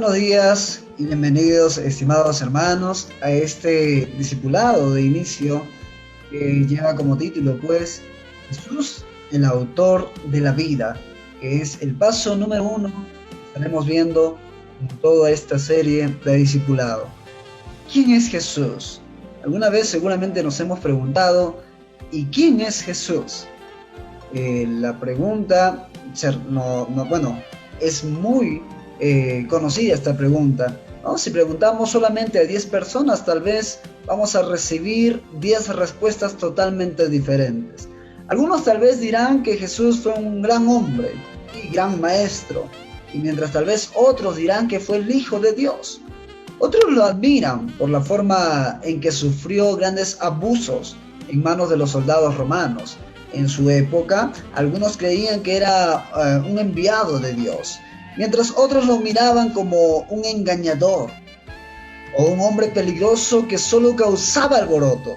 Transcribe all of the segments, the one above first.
buenos días y bienvenidos, estimados hermanos, a este discipulado de inicio que lleva como título, pues, Jesús, el autor de la vida, que es el paso número 1 que estaremos viendo en toda esta serie de discipulado. ¿Quién es Jesús? Alguna vez seguramente nos hemos preguntado, ¿y quién es Jesús? La pregunta, es muy conocida esta pregunta, ¿no? Si preguntamos solamente a 10 personas, tal vez vamos a recibir 10 respuestas totalmente diferentes. Algunos tal vez dirán que Jesús fue un gran hombre y gran maestro, y mientras tal vez otros dirán que fue el Hijo de Dios. Otros lo admiran por la forma en que sufrió grandes abusos en manos de los soldados romanos. En su época, algunos creían que era un enviado de Dios, mientras otros lo miraban como un engañador o un hombre peligroso que solo causaba alboroto.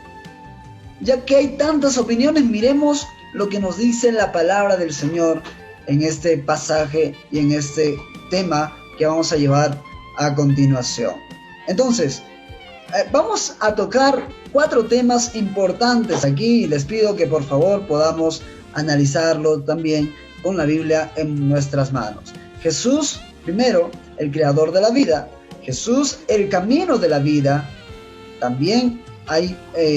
Ya que hay tantas opiniones, miremos lo que nos dice la palabra del Señor en este pasaje y en este tema que vamos a llevar a continuación. Entonces, vamos a tocar 4 temas importantes aquí y les pido que por favor podamos analizarlo también con la Biblia en nuestras manos. Jesús, primero, el creador de la vida. Jesús, el camino de la vida. También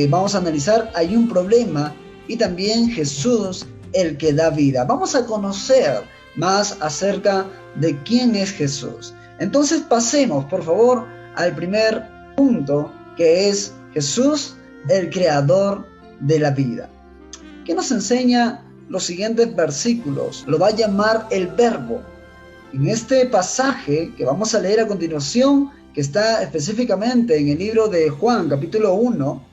vamos a analizar, hay un problema. Y también Jesús, el que da vida. Vamos a conocer más acerca de quién es Jesús. Entonces pasemos, por favor, al primer punto, que es Jesús, el creador de la vida. ¿Qué nos enseña los siguientes versículos? Lo va a llamar el Verbo. En este pasaje que vamos a leer a continuación, que está específicamente en el libro de Juan, capítulo 1,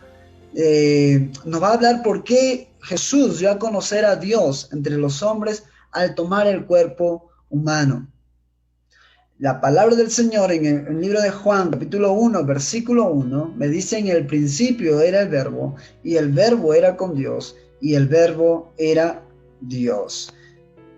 nos va a hablar por qué Jesús dio a conocer a Dios entre los hombres al tomar el cuerpo humano. La palabra del Señor en el libro de Juan, capítulo 1, versículo 1, me dice: en el principio era el Verbo, y el Verbo era con Dios, y el Verbo era Dios.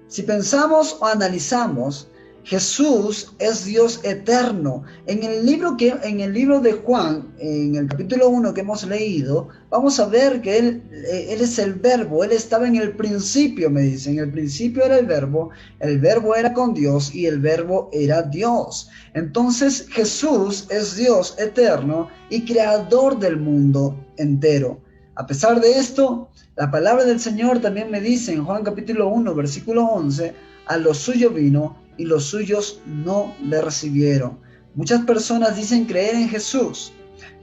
Si pensamos o analizamos, Jesús es Dios eterno. En el libro de Juan, en el capítulo 1 que hemos leído, vamos a ver que Él es el Verbo. Él estaba en el principio, me dice. En el principio era el Verbo era con Dios y el Verbo era Dios. Entonces Jesús es Dios eterno y creador del mundo entero. A pesar de esto, la palabra del Señor también me dice en Juan capítulo 1, versículo 11, a los suyos vino y los suyos no le recibieron. Muchas personas dicen creer en Jesús,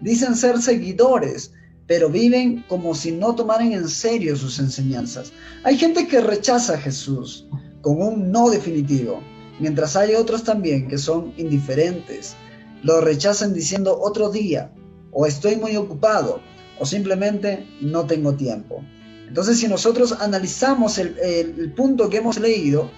dicen ser seguidores, pero viven como si no tomaran en serio sus enseñanzas. Hay gente que rechaza a Jesús con un no definitivo, mientras hay otros también que son indiferentes. Lo rechazan diciendo otro día, o estoy muy ocupado, o simplemente no tengo tiempo. Entonces, si nosotros analizamos el punto que hemos leído,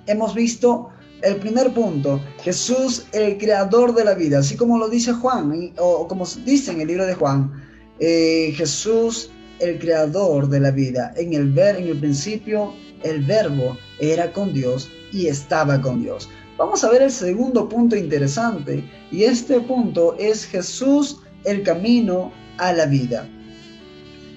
hemos visto el primer punto: Jesús, el creador de la vida, así como lo dice Juan, o como dice en el libro de Juan, Jesús, el creador de la vida. En el principio, el Verbo era con Dios y estaba con Dios. Vamos a ver el segundo punto interesante, y este punto es Jesús, el camino a la vida.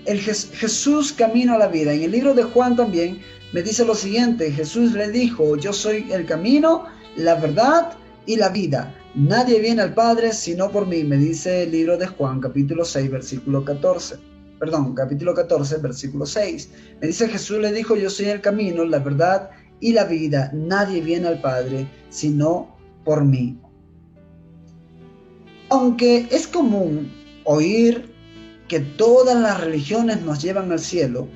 Jesús, camino a la vida. En el libro de Juan también me dice lo siguiente: Jesús le dijo: yo soy el camino, la verdad y la vida. Nadie viene al Padre sino por mí. Me dice el libro de Juan, capítulo 6, versículo 14. Capítulo 14, versículo 6. Me dice: Jesús le dijo: yo soy el camino, la verdad y la vida. Nadie viene al Padre sino por mí. Aunque es común oír que todas las religiones nos llevan al cielo,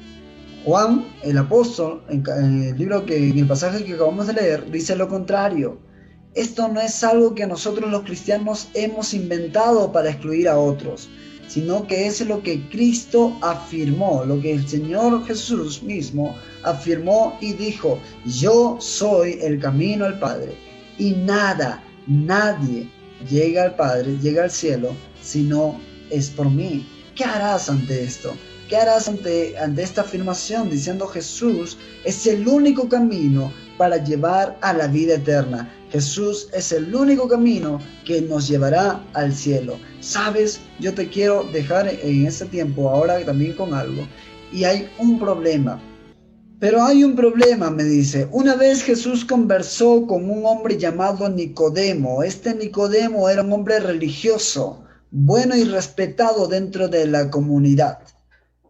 Juan, el apóstol, en el pasaje que acabamos de leer, dice lo contrario. Esto no es algo que nosotros los cristianos hemos inventado para excluir a otros, sino que es lo que Cristo afirmó, lo que el Señor Jesús mismo afirmó y dijo: yo soy el camino al Padre, y nadie llega al Padre, llega al cielo, si no es por mí. ¿Qué harás ante esto? ¿Qué harás ante esta afirmación diciendo Jesús es el único camino para llevar a la vida eterna? Jesús es el único camino que nos llevará al cielo. ¿Sabes? Yo te quiero dejar en este tiempo ahora también con algo. Y hay un problema. Pero hay un problema, me dice. Una vez Jesús conversó con un hombre llamado Nicodemo. Este Nicodemo era un hombre religioso, bueno y respetado dentro de la comunidad.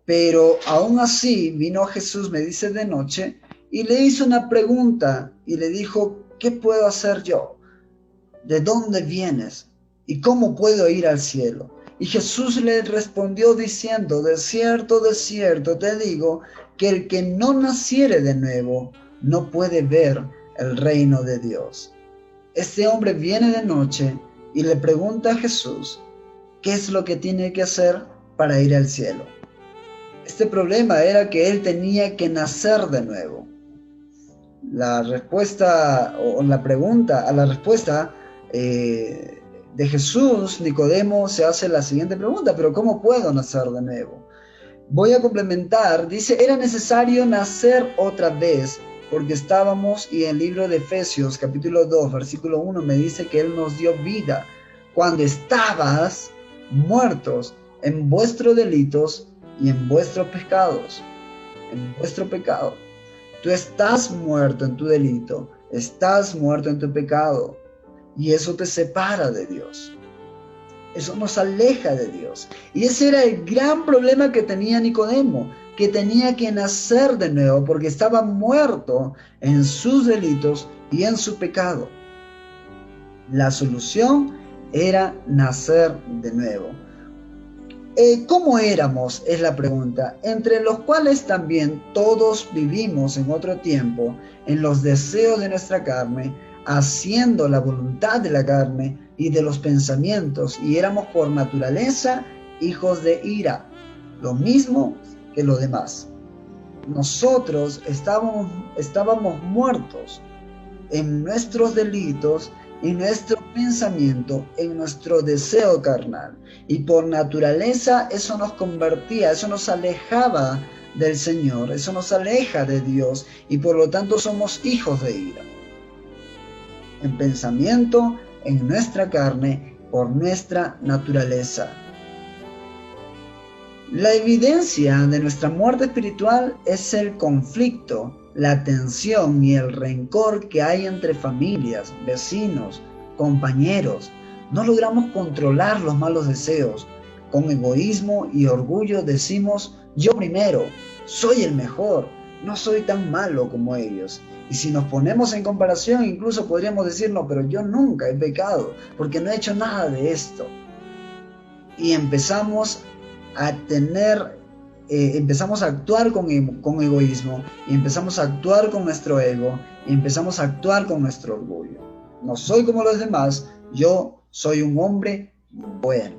Pero aún así vino Jesús, me dice, de noche y le hizo una pregunta y le dijo: ¿qué puedo hacer yo? ¿De dónde vienes? ¿Y cómo puedo ir al cielo? Y Jesús le respondió diciendo: de cierto te digo, que el que no naciere de nuevo no puede ver el reino de Dios. Este hombre viene de noche y le pregunta a Jesús qué es lo que tiene que hacer para ir al cielo. Este problema era que él tenía que nacer de nuevo. La respuesta o la pregunta a la respuesta de Jesús, Nicodemo se hace la siguiente pregunta: ¿pero cómo puedo nacer de nuevo? Voy a complementar, dice: era necesario nacer otra vez, porque estábamos, y el libro de Efesios capítulo 2 versículo 1 me dice que Él nos dio vida cuando estabas muertos en vuestros delitos y en vuestros pecados. En vuestro pecado. Tú estás muerto en tu delito, estás muerto en tu pecado, y eso te separa de Dios. Eso nos aleja de Dios. Y ese era el gran problema que tenía Nicodemo, que tenía que nacer de nuevo porque estaba muerto en sus delitos y en su pecado. La solución era nacer de nuevo. ¿Cómo éramos? Es la pregunta. Entre los cuales también todos vivimos en otro tiempo, en los deseos de nuestra carne, haciendo la voluntad de la carne y de los pensamientos, y éramos por naturaleza hijos de ira, lo mismo que los demás. Nosotros estábamos muertos en nuestros delitos, en nuestro pensamiento, en nuestro deseo carnal, y por naturaleza eso nos convertía, eso nos alejaba del Señor, eso nos aleja de Dios, y por lo tanto somos hijos de ira. En pensamiento, en nuestra carne, por nuestra naturaleza. La evidencia de nuestra muerte espiritual es el conflicto, la tensión y el rencor que hay entre familias, vecinos, compañeros. No logramos controlar los malos deseos. Con egoísmo y orgullo decimos: yo primero, soy el mejor, no soy tan malo como ellos. Y si nos ponemos en comparación, incluso podríamos decir: no, pero yo nunca he pecado, porque no he hecho nada de esto. Y empezamos a actuar con egoísmo, y empezamos a actuar con nuestro ego, y empezamos a actuar con nuestro orgullo. No soy como los demás, yo soy un hombre bueno.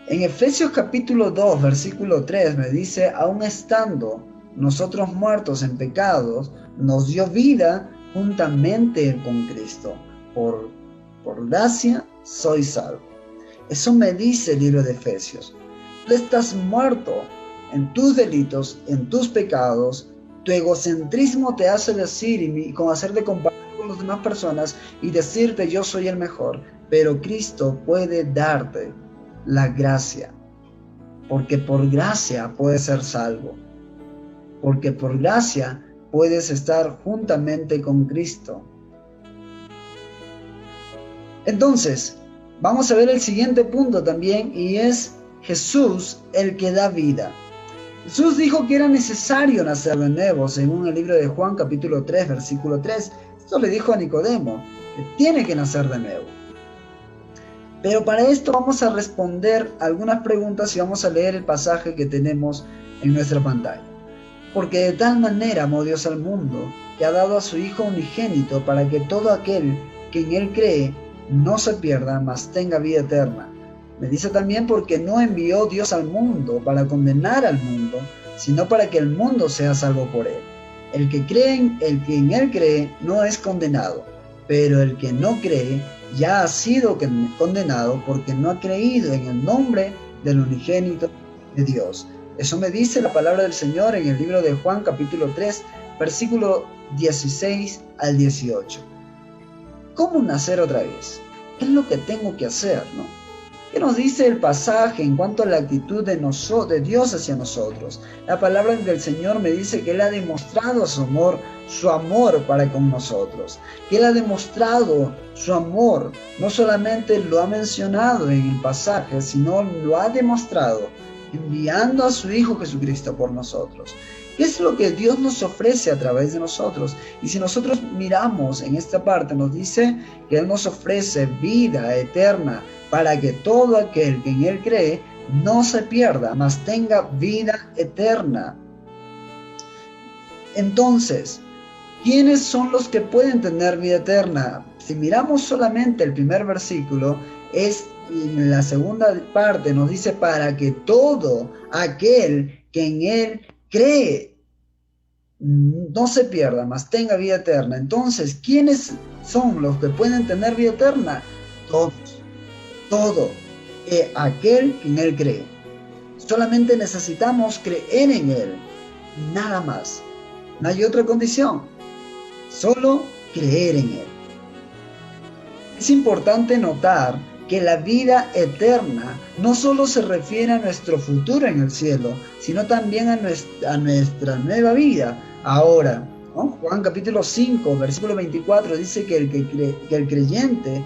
En Efesios capítulo 2, versículo 3 me dice: aun estando nosotros muertos en pecados, nos dio vida juntamente con Cristo. Por gracia sois salvos. Eso me dice el libro de Efesios. Tú estás muerto en tus delitos, en tus pecados. Tu egocentrismo te hace decir y con hacerte comparar con las demás personas y decirte: yo soy el mejor. Pero Cristo puede darte la gracia, porque por gracia puedes ser salvo. Porque por gracia puedes estar juntamente con Cristo. Entonces, vamos a ver el siguiente punto también, y es Jesús el que da vida. Jesús dijo que era necesario nacer de nuevo, según el libro de Juan capítulo 3, versículo 3. Esto le dijo a Nicodemo, que tiene que nacer de nuevo. Pero para esto vamos a responder algunas preguntas y vamos a leer el pasaje que tenemos en nuestra pantalla. Porque de tal manera amó Dios al mundo, que ha dado a su Hijo unigénito, para que todo aquel que en Él cree no se pierda, mas tenga vida eterna. Me dice también: porque no envió Dios al mundo para condenar al mundo, sino para que el mundo sea salvo por Él. El que en Él cree no es condenado, pero el que no cree ya ha sido condenado, porque no ha creído en el nombre del unigénito de Dios. Eso me dice la palabra del Señor en el libro de Juan capítulo 3, versículo 16 al 18. ¿cómo nacer otra vez? ¿Qué es lo que tengo que hacer, no? ¿Qué nos dice el pasaje en cuanto a la actitud de Dios hacia nosotros? La palabra del Señor me dice que Él ha demostrado su amor para con nosotros. Que Él ha demostrado su amor, no solamente lo ha mencionado en el pasaje, sino lo ha demostrado enviando a su Hijo Jesucristo por nosotros. ¿Qué es lo que Dios nos ofrece a través de nosotros? Y si nosotros miramos en esta parte, nos dice que Él nos ofrece vida eterna para que todo aquel que en Él cree no se pierda, mas tenga vida eterna. Entonces, ¿quiénes son los que pueden tener vida eterna? Si miramos solamente el primer versículo, en la segunda parte nos dice para que todo aquel que en Él cree no se pierda, mas tenga vida eterna. Entonces, ¿quiénes son los que pueden tener vida eterna? Todo aquel que en Él cree. Solamente necesitamos creer en Él, nada más. No hay otra condición, solo creer en Él. Es importante notar que la vida eterna no solo se refiere a nuestro futuro en el cielo, sino también a nuestra nueva vida ahora, ¿no? Juan capítulo 5, versículo 24 dice que el creyente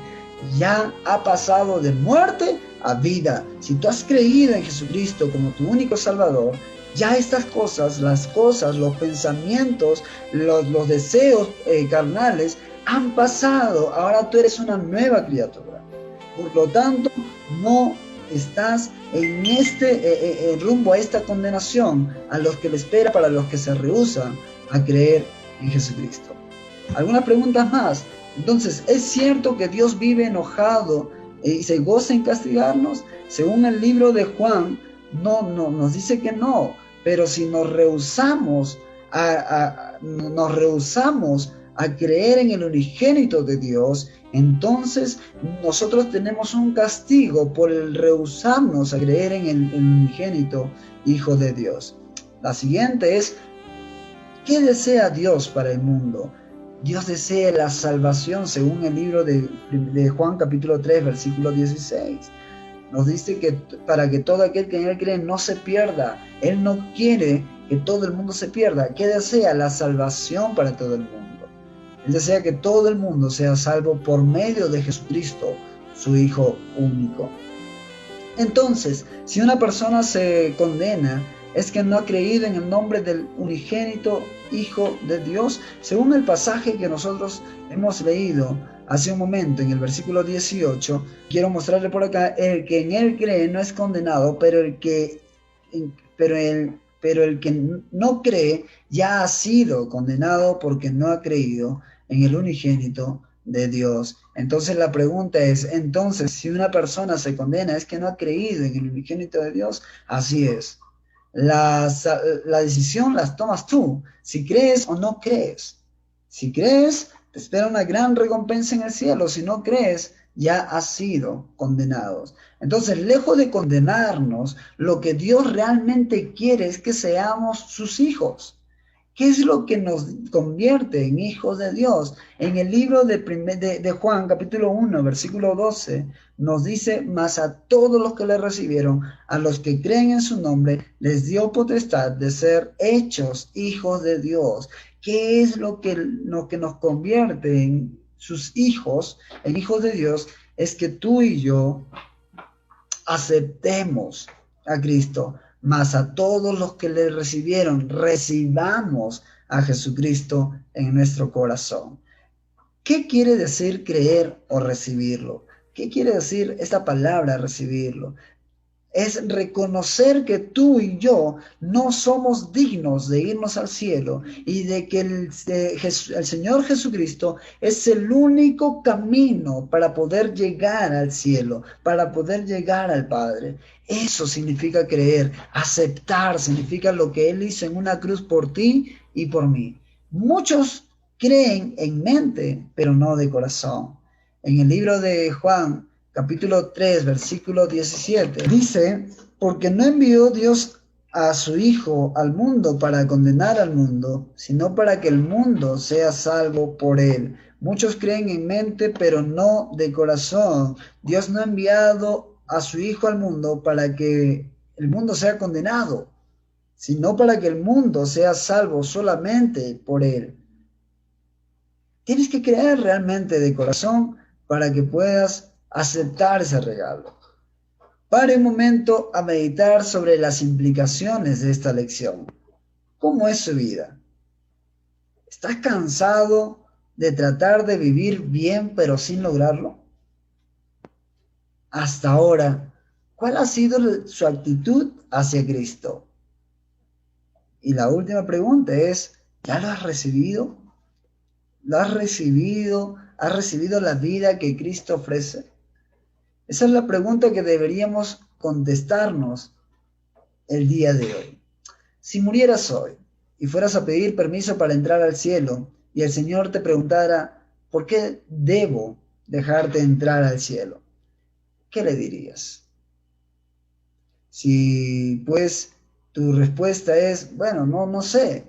ya ha pasado de muerte a vida. Si tú has creído en Jesucristo como tu único Salvador, ya estas cosas, los pensamientos, los deseos carnales han pasado. Ahora tú eres una nueva criatura. Por lo tanto, no estás en rumbo a esta condenación a los que le espera para los que se rehúsan a creer en Jesucristo. ¿Algunas preguntas más? Entonces, ¿es cierto que Dios vive enojado y se goza en castigarnos? Según el libro de Juan, no nos dice que no, pero si nos rehusamos a creer en el unigénito de Dios, entonces nosotros tenemos un castigo por el rehusarnos a creer en el unigénito Hijo de Dios. La siguiente es, ¿qué desea Dios para el mundo? Dios desea la salvación según el libro de Juan capítulo 3, versículo 16. Nos dice que para que todo aquel que en Él cree no se pierda. Él no quiere que todo el mundo se pierda. ¿Qué desea? La salvación para todo el mundo. Él desea que todo el mundo sea salvo por medio de Jesucristo, su Hijo único. Entonces, si una persona se condena, es que no ha creído en el nombre del unigénito Hijo de Dios, según el pasaje que nosotros hemos leído hace un momento en el versículo 18. Quiero mostrarle por acá: el que en Él cree no es condenado, pero el que no cree ya ha sido condenado porque no ha creído en el unigénito de Dios. Entonces la pregunta es, entonces, si una persona se condena, ¿es que no ha creído en el unigénito de Dios? Así es. La decisión la tomas tú, si crees o no crees. Si crees, te espera una gran recompensa en el cielo. Si no crees, ya has sido condenados. Entonces, lejos de condenarnos, lo que Dios realmente quiere es que seamos sus hijos. ¿Qué es lo que nos convierte en hijos de Dios? En el libro de Juan, capítulo 1, versículo 12, nos dice: mas a todos los que le recibieron, a los que creen en su nombre, les dio potestad de ser hechos hijos de Dios. ¿Qué es lo que nos convierte en sus hijos, en hijos de Dios? Es que tú y yo aceptemos a Cristo. Mas a todos los que le recibieron, recibamos a Jesucristo en nuestro corazón. ¿Qué quiere decir creer o recibirlo? ¿Qué quiere decir esta palabra, recibirlo? Es reconocer que tú y yo no somos dignos de irnos al cielo y de que el Señor Jesucristo es el único camino para poder llegar al cielo, para poder llegar al Padre. Eso significa creer, aceptar, significa lo que Él hizo en una cruz por ti y por mí. Muchos creen en mente, pero no de corazón. En el libro de Juan, capítulo 3, versículo 17, dice: porque no envió Dios a su Hijo al mundo para condenar al mundo, sino para que el mundo sea salvo por él. Muchos creen en mente, pero no de corazón. Dios no ha enviado a su Hijo al mundo para que el mundo sea condenado, sino para que el mundo sea salvo solamente por Él. Tienes que creer realmente de corazón para que puedas aceptar ese regalo. Pare un momento a meditar sobre las implicaciones de esta lección. ¿Cómo es su vida? ¿Estás cansado de tratar de vivir bien pero sin lograrlo? Hasta ahora, ¿cuál ha sido su actitud hacia Cristo? Y la última pregunta es, ¿ya lo has recibido? ¿Lo has recibido? ¿Has recibido la vida que Cristo ofrece? Esa es la pregunta que deberíamos contestarnos el día de hoy. Si murieras hoy y fueras a pedir permiso para entrar al cielo y el Señor te preguntara, ¿por qué debo dejarte entrar al cielo? ¿Qué le dirías? Si pues tu respuesta es, bueno, no sé,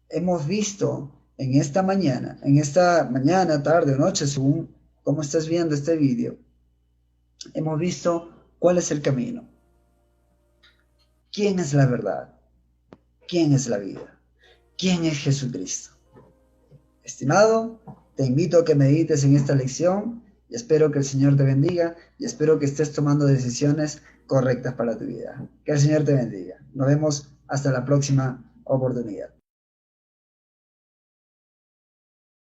hemos visto en esta mañana, tarde o noche, según cómo estás viendo este vídeo, hemos visto cuál es el camino, quién es la verdad, quién es la vida, quién es Jesucristo. Estimado, te invito a que medites en esta lección y espero que el Señor te bendiga y espero que estés tomando decisiones correctas para tu vida. Que el Señor te bendiga. Nos vemos hasta la próxima oportunidad.